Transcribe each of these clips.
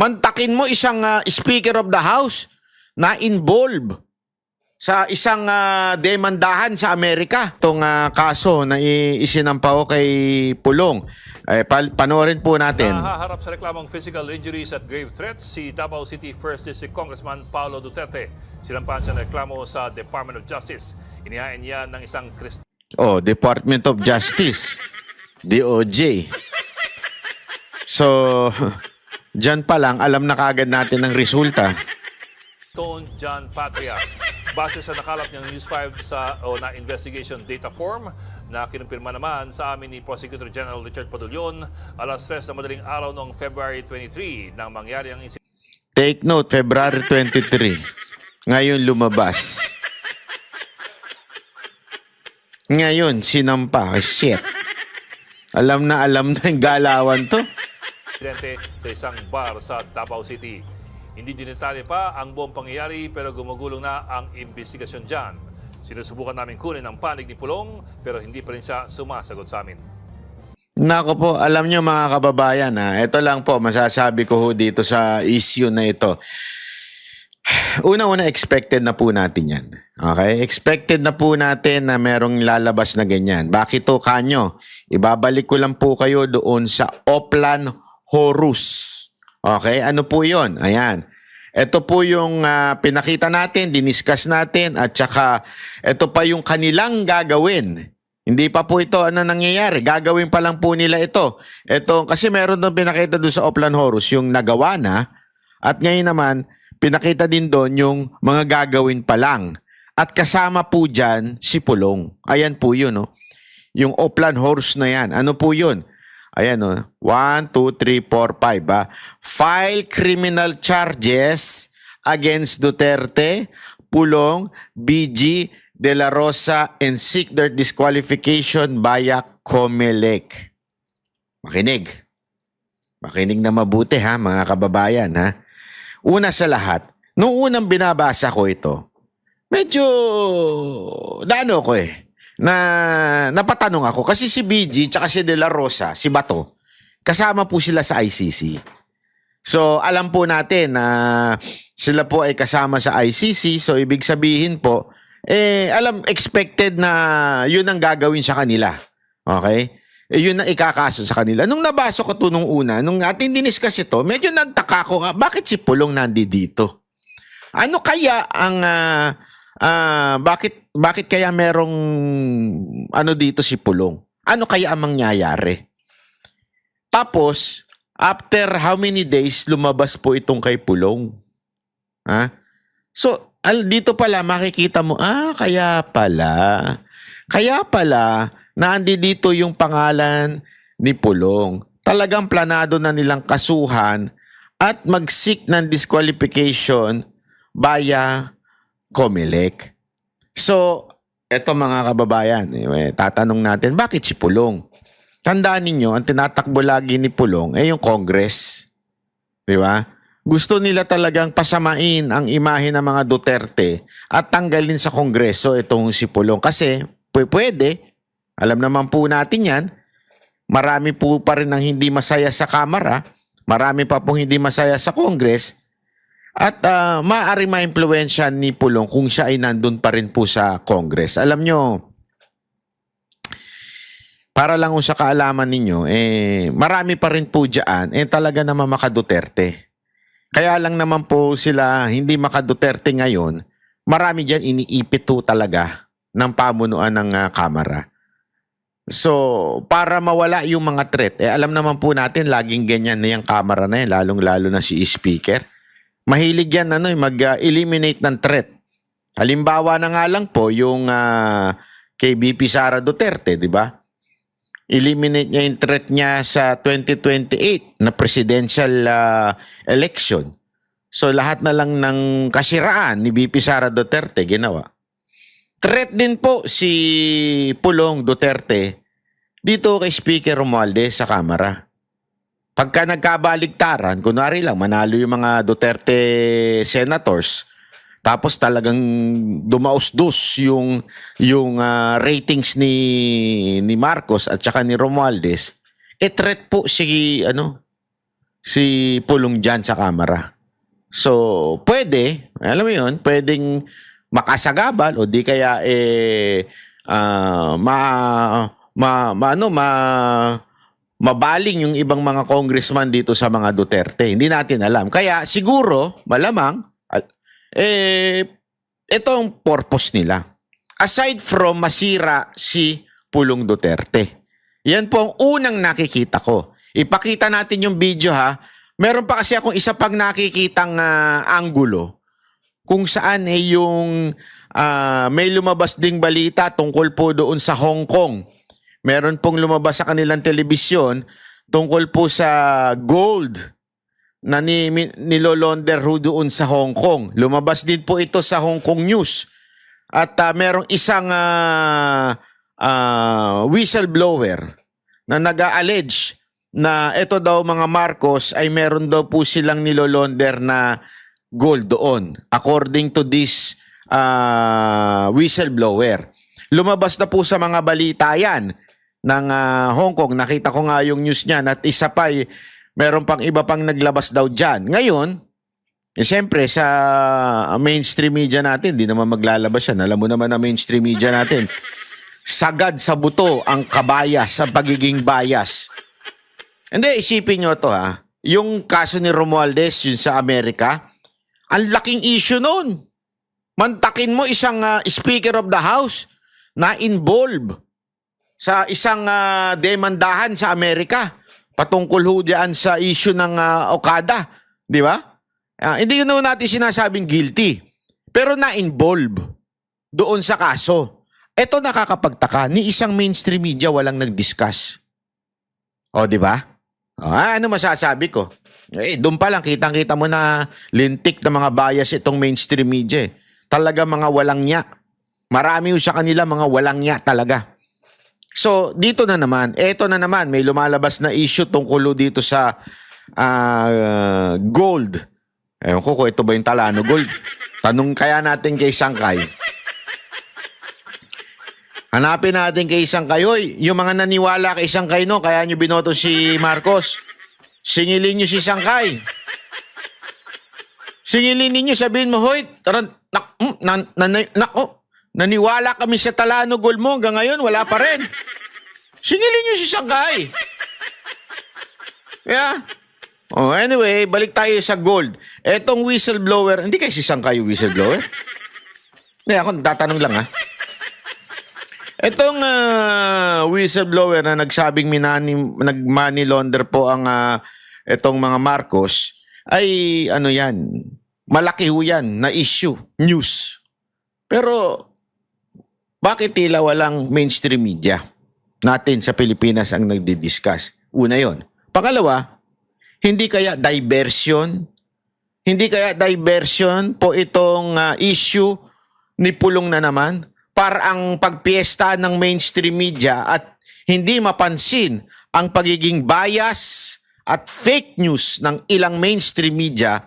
Mantakin mo isang Speaker of the House na involved sa isang demandahan sa Amerika. Itong kaso na isinampaw kay Pulong. Panoorin po natin. Nahaharap sa reklamong physical injuries at grave threats si Davao City 1st District Congressman Paulo Duterte. Sinampahan siya ng reklamo sa Department of Justice. Inihain niya ng isang Department of Justice. DOJ. So, dyan pa lang, alam na kaagad natin ang resulta. John Patria. Base sa nakalap niyang News 5 na investigation data form na kinumpirma naman sa amin ni Prosecutor General Richard Padulyon, alas 3 na madaling araw noong February 23 nang mangyari ang incident. Take note, February 23. Ngayon lumabas. Ngayon, sinampa. Shit. Alam na yung galawan to. Sa isang bar sa Davao City. Hindi dinetalye pa ang buong pangyayari pero gumugulong na ang investigasyon dyan. Sinusubukan namin kunin ang panig ni Pulong pero hindi pa rin siya sumasagot sa amin. Nako po, alam nyo mga kababayan, ito lang po masasabi ko dito sa issue na ito. Una-una, expected na po natin yan. Okay? Expected na po natin na merong lalabas na ganyan. Bakit to kanyo? Ibabalik ko lang po kayo doon sa Oplan Horus. Okay? Ano po yon? Ayan. Ito po yung pinakita natin, diniscuss natin, at saka ito pa yung kanilang gagawin. Hindi pa po ito nangyayari. Gagawin pa lang po nila ito. Ito, kasi meron doon pinakita doon sa Oplan Horus, yung nagawa na, at ngayon naman, pinakita din doon yung mga gagawin pa lang. At kasama po dyan si Pulong. Ayan po yun, no? Yung Oplan Horus na yan. Ano po yun? Ayan, no? 1, 2, 3, 4, 5. File criminal charges against Duterte, Pulong, BG, De La Rosa, and seek their disqualification via COMELEC. Makinig. Makinig na mabuti, ha, mga kababayan, ha? Una sa lahat, nung unang binabasa ko ito, medyo naano ko napatanong ako kasi si BG tsaka si De La Rosa, si Bato, kasama po sila sa ICC. So alam po natin na sila po ay kasama sa ICC, so ibig sabihin po, expected na yun ang gagawin sa kanila. Okay? Yun ang ikakaso sa kanila. Nung nabasa ko ito nung una, nung ating diniscuss ito, medyo nagtaka ko, bakit si Pulong nandito? Ano kaya ang, bakit kaya merong, dito si Pulong? Ano kaya ang mangyayari? Tapos, after how many days, lumabas po itong kay Pulong? Ha? So, dito pala, makikita mo, kaya pala, naandi dito yung pangalan ni Pulong. Talagang planado na nilang kasuhan at mag-seek ng disqualification via COMELEC. So, eto mga kababayan, tatanong natin, bakit si Pulong? Tandaan ninyo, ang tinatakbo lagi ni Pulong ay yung Congress. Di ba? Gusto nila talagang pasamain ang imahe ng mga Duterte at tanggalin sa Kongreso itong si Pulong. Kasi pwede. Alam naman po natin yan, marami po pa rin ang hindi masaya sa Kamara, marami pa pong hindi masaya sa Congress, at maaari ma-impluwensya ni Pulong kung siya ay nandun pa rin po sa Congress. Alam nyo, para lang sa kaalaman ninyo, marami pa rin po dyan, talaga naman maka-Duterte. Kaya lang naman po sila hindi maka-Duterte ngayon, marami dyan iniipit po talaga ng pamunuan ng Kamara. So, para mawala yung mga threat, alam naman po natin, laging ganyan na yung Kamara na yan, lalong-lalo na si Speaker. Mahilig yan mag-eliminate ng threat. Halimbawa na nga lang po, yung kay BP Sara Duterte, di ba? Eliminate niya yung threat niya sa 2028 na presidential election. So, lahat na lang ng kasiraan ni BP Sara Duterte ginawa. Threat din po si Pulong Duterte dito kay Speaker Romualdez sa Kamara. Pagka nagkabaligtaran, kunwari lang, manalo yung mga Duterte senators, tapos talagang dumaus-dus yung ratings ni Marcos at saka ni Romualdez, threat po si si Pulong dyan sa Kamara. So, pwede, alam mo yun, pwedeng makasagabal o di kaya mabaling yung ibang mga congressman dito sa mga Duterte. Hindi natin alam. Kaya siguro, malamang, ito ang purpose nila. Aside from masira si Pulong Duterte. Yan po ang unang nakikita ko. Ipakita natin yung video ha. Meron pa kasi akong isa pang nakikitang anggulo kung saan yung may lumabas ding balita tungkol po doon sa Hong Kong. Meron pong lumabas sa kanilang telebisyon tungkol po sa gold na nilolonder ho doon sa Hong Kong. Lumabas din po ito sa Hong Kong News. At merong isang whistleblower na nag-allege na ito daw mga Marcos ay meron daw po silang nilolonder na gold doon. According to this whistleblower. Lumabas na po sa mga balita yan ng Hong Kong. Nakita ko nga yung news niyan at isa pa meron pang iba pang naglabas daw dyan. Ngayon, siyempre sa mainstream media natin, di naman maglalabas yan. Alam mo naman na mainstream media natin, sagad sa buto ang kabayas, ang pagiging bias. Hindi, isipin nyo to ha. Yung kaso ni Romualdez, yun sa Amerika, ang laking issue noon. Mantakin mo isang Speaker of the House na involved sa isang demandahan sa Amerika patungkol ho dyan sa issue ng Okada. Di ba? Hindi yun natin sinasabing guilty. Pero na-involve doon sa kaso. Ito nakakapagtaka, ni isang mainstream media walang nag-discuss. O, di ba? Ano masasabi ko? Doon pa lang, kitang-kita mo na lintik na mga bias itong mainstream media. Talaga mga walang nya. Marami sa kanila mga walang nya talaga. So, dito na naman, eto na naman, may lumalabas na issue tungkol dito sa gold. Ewan ko kung ito ba yung Talano Gold. Tanong kaya natin kay Sangkay. Hanapin natin kay Sangkay. Hoy, yung mga naniwala kay Sangkay no, kaya nyo binoto si Marcos. Singilin nyo si Sangkay. Singilin ninyo, sabihin mo, hoy, naniwala kami sa Talano Gold mo, hanggang ngayon wala pa rin. Singilin nyo si Sangkay. Yeah. Oh, anyway, balik tayo sa gold. Etong whistleblower, hindi kasi si Sangkay yung whistleblower? Hindi, ako tatanong lang ha. Etong whistleblower na nagsabing nag-money launder po ang etong mga Marcos, ay ano yan, malaki ho yan na issue, news. Pero bakit tila walang mainstream media natin sa Pilipinas ang nagdi-discuss? Una yon. Pangalawa, hindi kaya diversion? Hindi kaya diversion po itong issue ni Pulong na naman para ang pagpiesta ng mainstream media at hindi mapansin ang pagiging bias at fake news ng ilang mainstream media,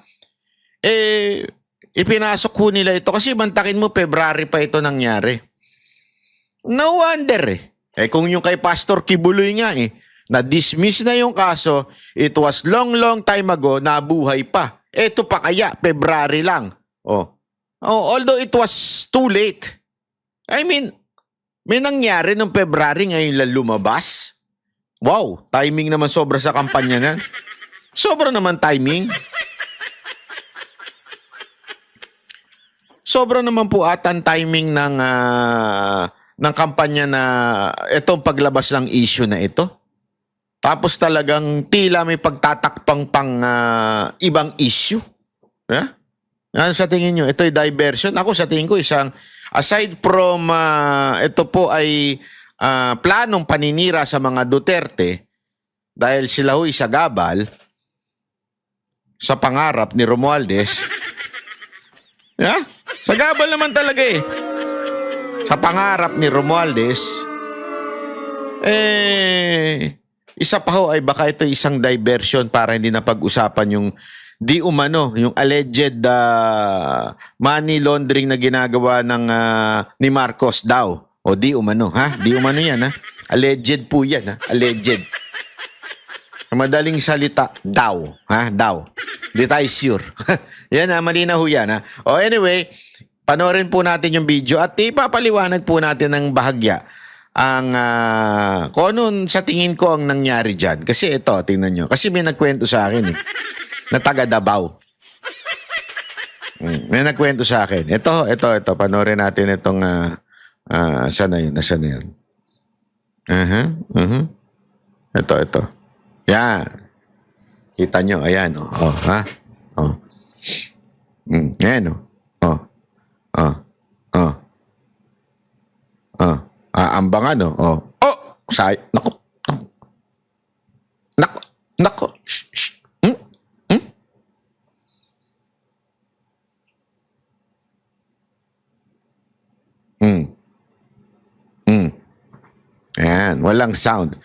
ipinasok ho nila ito kasi mantakin mo February pa ito nangyari. No wonder kung yung kay Pastor Kibuloy nga na-dismiss na yung kaso, it was long time ago, nabuhay pa. Ito pa kaya, February lang. Although it was too late. I mean, may nangyari nung February ngayon lang lumabas. Wow, timing naman sobra sa kampanya na. Sobra naman timing. Sobra naman po atan timing ng kampanya na itong paglabas ng issue na ito. Tapos talagang tila may pagtatakpang pang ibang issue. Ano sa tingin nyo? Ito'y diversion? Ako sa tingin ko aside from ito po ay planong paninira sa mga Duterte dahil sila ho'y sagabal sa pangarap ni Romualdez. Sagabal naman talaga sa pangarap ni Romualdez. Isa pa ho ay baka ito isang diversion para hindi na pag-usapan yung di umano, yung alleged money laundering na ginagawa ng ni Marcos daw. O di umano, ha? Di umano yan, ha? Alleged po yan, ha? Alleged. Madaling salita, daw. Ha? Daw. Di tayo sure. Yan ha, malinaw ho yan ha. O anyway, panoorin po natin yung video at ipapaliwanag po natin ng bahagya ang kung ano sa tingin ko ang nangyari dyan. Kasi ito, tingnan nyo. Kasi may nagkwento sa akin eh. Na taga Davao. May nagkwento sa akin. Ito. Panoorin natin itong saan na yun? Nasaan na yun? Ito. Yan. Kita nyo. Ayan. Oh, ha? Oh. Ayan. Aambangan. Oh. Nako. Shh. Ayan, walang sound.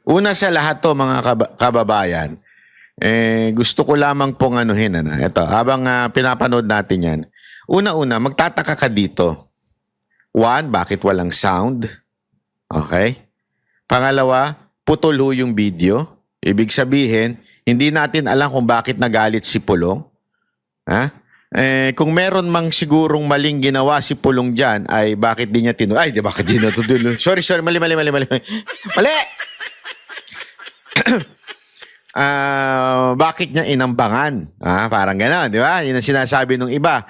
Una sa lahat to mga kababayan, gusto ko lamang pong anuhin. Ito, habang pinapanood natin yan. Una-una, magtataka ka dito. One, bakit walang sound? Okay? Pangalawa, putol ho yung video. Ibig sabihin, hindi natin alam kung bakit nagalit si Pulong. Ha? Kung meron mang sigurong maling ginawa si Pulong dyan, ay bakit di niya bakit di natutuloy? Sorry, mali. Bakit niya inambangan? Parang gano'n, di ba? Yun ang sinasabi ng iba.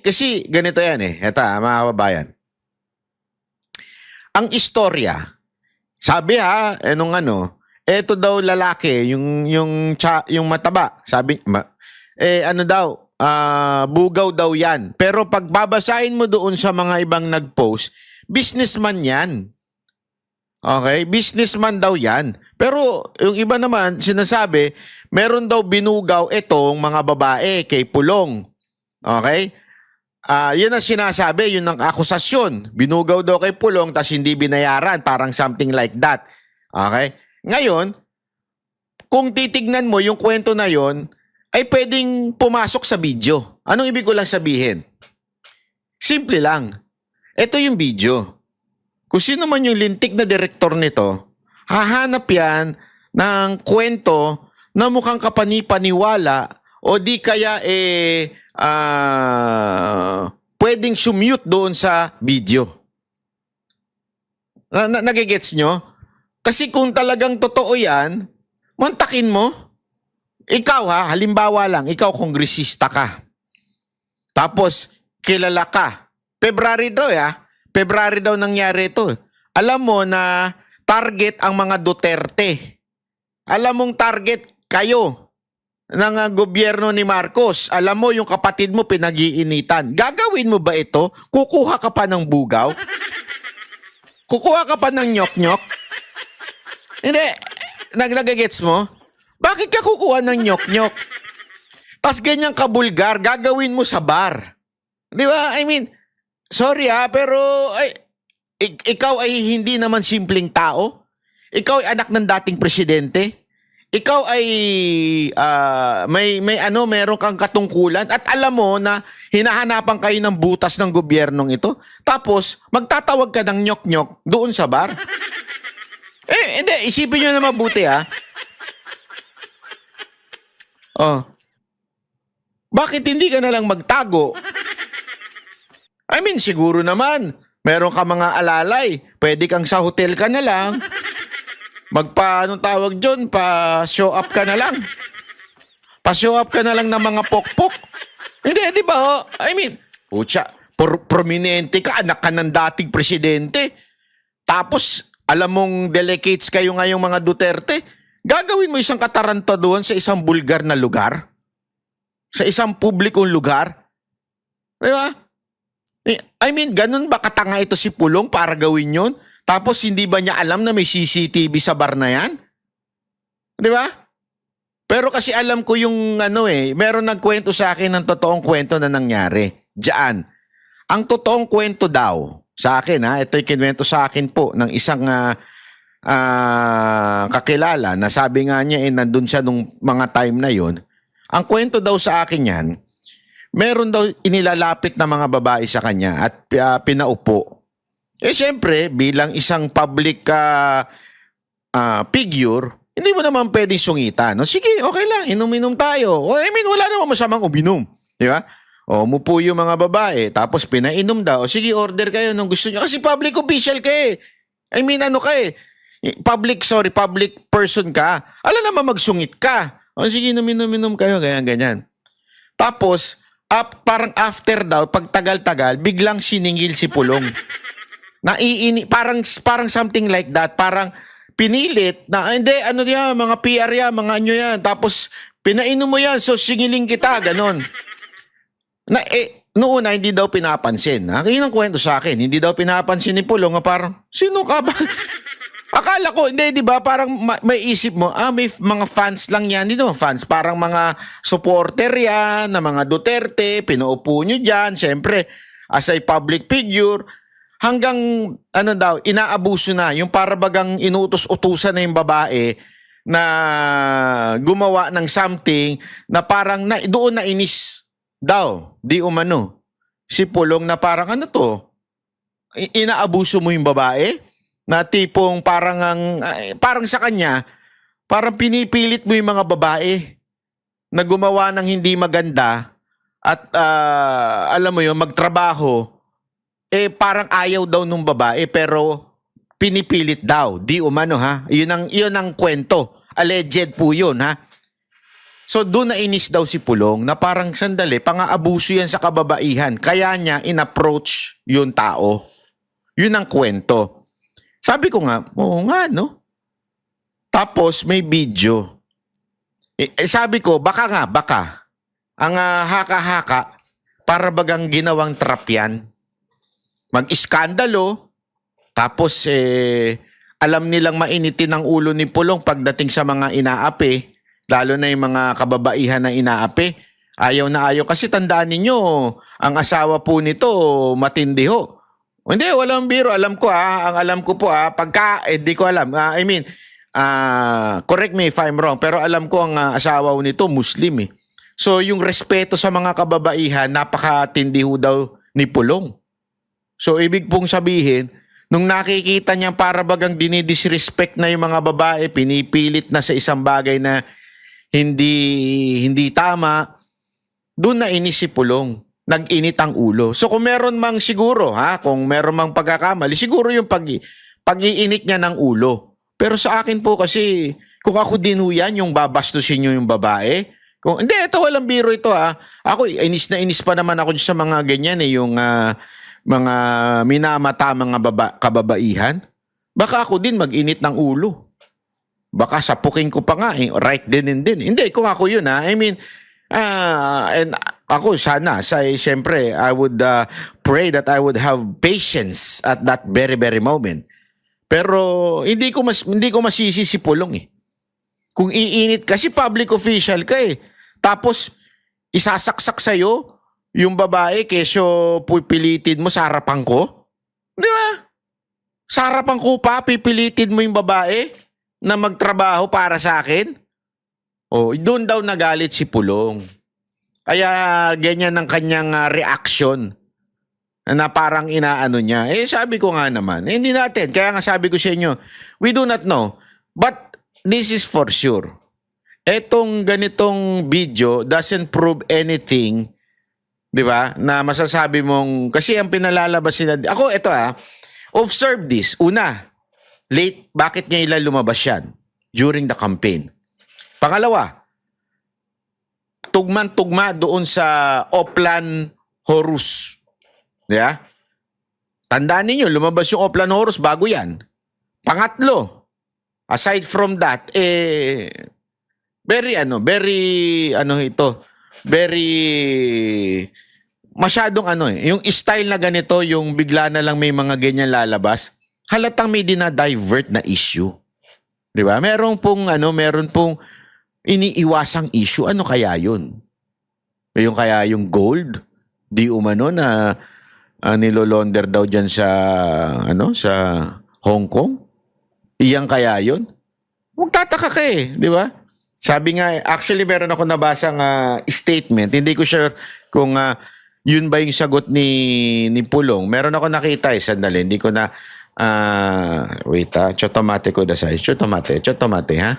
Kasi ganito yan eh. Ito, mga kababayan. Ang istorya, sabi eto daw lalaki, yung mataba, sabi, bugaw daw yan. Pero pag babasahin mo doon sa mga ibang nag-post, businessman yan. Okay? Businessman daw yan. Pero yung iba naman, sinasabi, meron daw binugaw itong mga babae kay Pulong. Okay? Yun ang sinasabi, yun ang akusasyon. Binugaw daw kay Pulong tas hindi binayaran. Parang something like that. Okay? Ngayon, kung titignan mo yung kwento na yon, ay pwedeng pumasok sa video. Anong ibig ko lang sabihin? Simple lang. Ito yung video. Kung sino man yung lintik na direktor nito, hahanap yan ng kwento na mukhang kapanipaniwala o di kaya pwedeng sumute doon sa video. Nagigets nyo? Kasi kung talagang totoo yan, mantakin mo. Ikaw halimbawa lang, ikaw kongresista ka. Tapos, kilala ka. February daw nangyari ito. Alam mo na target ang mga Duterte. Alam mong target kayo ng gobyerno ni Marcos. Alam mo yung kapatid mo pinag-iinitan. Gagawin mo ba ito? Kukuha ka pa ng bugaw? Kukuha ka pa ng nyok-nyok? Hindi. Nagagets mo? Bakit ka kukuha ng nyok-nyok? Tas ganyan kabulgar, gagawin mo sa bar. Di ba? I mean, sorry pero ikaw ay hindi naman simpleng tao. Ikaw ay anak ng dating presidente. Ikaw ay meron kang katungkulan at alam mo na hinahanapan kayo ng butas ng gobyernong ito. Tapos, magtatawag ka ng nyok-nyok doon sa bar. Hindi, isipin nyo na mabuti Bakit hindi ka na lang magtago? I mean, siguro naman, meron ka mga alalay. Pwede kang sa hotel ka na lang. Anong tawag dyan? Pa-show up ka na lang. Pa-show up ka na lang ng mga pokpok. Hindi, di ba? I mean, prominente ka, anak ka ng dating presidente. Tapos, alam mong delegates kayo ngayong mga Duterte. Gagawin mo isang katarantaduhan sa isang bulgar na lugar? Sa isang publikong lugar? Di ba? I mean, ganun ba katanga ito si Pulong para gawin yun? Tapos hindi ba niya alam na may CCTV sa bar na yan? Di ba? Pero kasi alam ko yung meron nagkwento sa akin ng totoong kwento na nangyari. Diyan. Ang totoong kwento daw, sa akin ito'y kinwento sa akin po ng isang kakilala na sabi nga niya nandun siya nung mga time na yon. Ang kwento daw sa akin yan, meron daw inilalapit na mga babae sa kanya at pinaupo. Siyempre, bilang isang public figure, Hindi mo naman pwedeng sungitan. No? Sige, okay lang, inom-inom tayo. O, I mean, wala naman masamang uminom. Di ba? O, umupo yung mga babae, tapos pinainom daw. O, sige, order kayo nung gusto nyo. Kasi public official ka eh. I mean, ano ka eh. Public person ka. Alam naman magsungit ka. O, sige, inom-inom kayo, ganyan. Tapos, parang after daw, pag tagal-tagal, biglang siningil si Pulong. Parang something like that. Parang pinilit na, hindi, ano yan, mga PR yan, mga ano yan. Tapos, pinainom mo yan, so singiling kita, ganon. Noong una, hindi daw pinapansin. Yun ang kwento sa akin. Hindi daw pinapansin ni Pulong, parang, sino ka ba? Akala ko, hindi, di ba? Parang may isip mo, may mga fans lang yan. Hindi naman fans, parang mga supporter yan, na mga Duterte, pinaupo nyo dyan. Siyempre, as a public figure, hanggang, inaabuso na. Yung parabagang inutos-utusan na yung babae na gumawa ng something na parang doon na inis daw, di umano. Si Pulong na parang inaabuso mo yung babae? Na tipong parang sa kanya, parang pinipilit mo yung mga babae na gumawa ng hindi maganda at alam mo yun, magtrabaho, parang ayaw daw nung babae pero pinipilit daw. Di umano ha. Yun ang kwento. Alleged po yun ha. So doon na inis daw si Pulong na parang sandali, pang-aabuso yan sa kababaihan. Kaya niya in-approach yung tao. Yun ang kwento. Sabi ko nga, oo nga, no? Tapos may video. Sabi ko, baka. Ang haka-haka, para bagang ginawang trap yan. Mag-iskandalo, tapos alam nilang mainitin ang ulo ni Pulong pagdating sa mga inaapi, lalo na yung mga kababaihan na inaapi. Ayaw na ayaw. Kasi tandaan ninyo, ang asawa po nito, matindi ho. Hindi, walang biro. Alam ko ang alam ko po pagka, di ko alam. Correct me if I'm wrong, pero alam ko ang asawa nito, Muslim eh. So yung respeto sa mga kababaihan, napakatindi ho daw ni Pulong. So ibig pong sabihin, nung nakikita niya para bagang dinidisrespect na yung mga babae, pinipilit na sa isang bagay na hindi tama, doon na inis si Pulong. Nag-init ang ulo. So kung meron mang siguro, kung meron mang pagkakamali, siguro yung pag-iinit niya ng ulo. Pero sa akin po kasi, kung ako din ho yan, yung babastusin nyo yung babae, hindi, ito walang biro ito Ako, inis na inis pa naman ako sa mga ganyan yung mga minamata mga kababaihan. Baka ako din mag-init ng ulo. Baka sapukin ko pa nga right din and din. Hindi, kung ako yun I mean, and ako siyempre, I would pray that I would have patience at that very, very moment. Pero hindi ko masisi si Pulong eh. Kung iinit kasi public official ka eh. Tapos isasaksak sa'yo yung babae kesyo pipilitin mo sa harapan ko. Di ba? Sa harapan ko pa, pipilitin mo yung babae na magtrabaho para sa akin. Doon daw nagalit si Pulong. Kaya ganyan ang kanyang reaction na parang inaano niya. Sabi ko nga naman, hindi natin. Kaya nga sabi ko sa inyo, we do not know. But this is for sure. Etong ganitong video doesn't prove anything, di ba? Na masasabi mong, kasi ang pinalalabas nila, ako ito observe this. Una, late, bakit niya ilan lumabas yan? During the campaign. Pangalawa, tugman-tugma doon sa Oplan Horus. Yeah? Tandaan ninyo, lumabas yung Oplan Horus bago yan. Pangatlo, aside from that, very masyadong yung style na ganito, yung bigla na lang may mga ganyan lalabas, halatang may dinadivert na issue. Di ba? Meron pong iniiwasang issue. Ano kaya yun? Yung gold? Di umano na nilolonder daw dyan sa Hong Kong? Iyang kaya yun? Huwag tataka ka di ba? Sabi nga, actually meron ako nabasang statement. Hindi ko sure kung yun ba yung sagot ni Pulong. Meron ako nakita sandali. Hindi ko na, wait chotomate ko da size. Chotomate ha?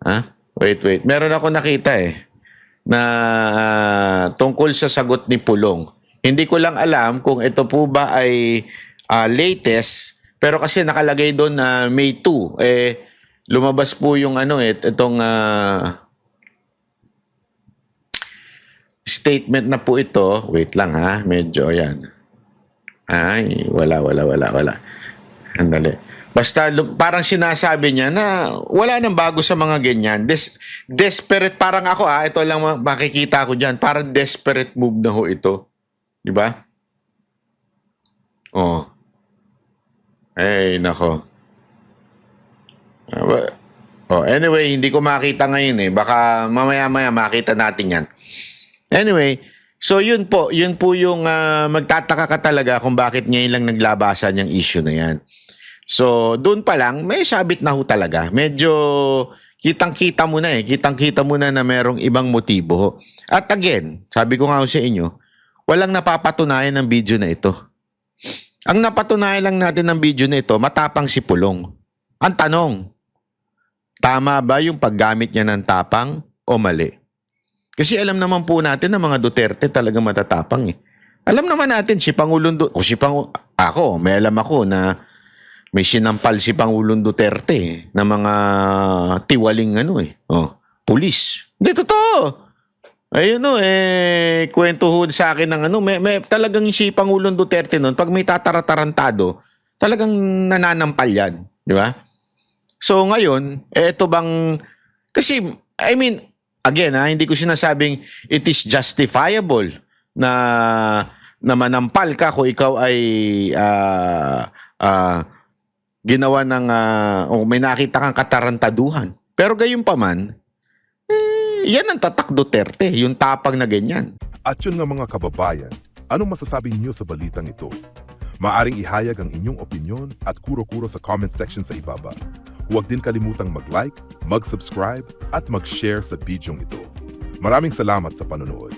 Ha? Wait. Meron ako nakita na tungkol sa sagot ni Pulong. Hindi ko lang alam kung ito po ba ay latest, pero kasi nakalagay doon na May 2. Lumabas po yung itong statement na po ito. Wait lang ha, medyo yan. Ay, wala. Andali. Basta parang sinasabi niya na wala nang bago sa mga ganyan. Desperate, parang ako ito lang makikita ko dyan. Parang desperate move na ho ito. Di ba? Oh. Ay, nako. Anyway, hindi ko makita ngayon Baka mamaya-maya makita natin yan. Anyway, so yun po yung magtataka ka talaga kung bakit ngayon lang naglabasan yung issue na yan. So, doon pa lang, may sabit na ho talaga. Medyo kitang-kita mo na Kitang-kita mo na merong ibang motibo. At again, sabi ko nga ho sa inyo, walang napapatunayan ng video na ito. Ang napatunayan lang natin ng video na ito, matapang si Pulong. Ang tanong, tama ba yung paggamit niya ng tapang o mali? Kasi alam naman po natin na mga Duterte talaga matatapang Alam naman natin si Pangulong may alam ako na may sinampal si Pangulong Duterte na mga tiwaling pulis. Hindi, totoo. Ayun kwento ho sa akin ng may talagang si Pangulong Duterte noon, pag may tataratarantado, talagang nananampal yan. Di ba? So ngayon, eto bang, kasi, again, hindi ko sinasabing it is justifiable na manampal ka kung ikaw ay ginawa ng may nakita kang katarantaduhan. Pero gayon pa man, yan ang tatak Duterte, yung tapang na ganyan. At yun nga mga kababayan, anong masasabi niyo sa balitang ito? Maaring ihayag ang inyong opinyon at kuro-kuro sa comment section sa ibaba. Huwag din kalimutang mag-like, mag-subscribe at mag-share sa bidyong ito. Maraming salamat sa panonood.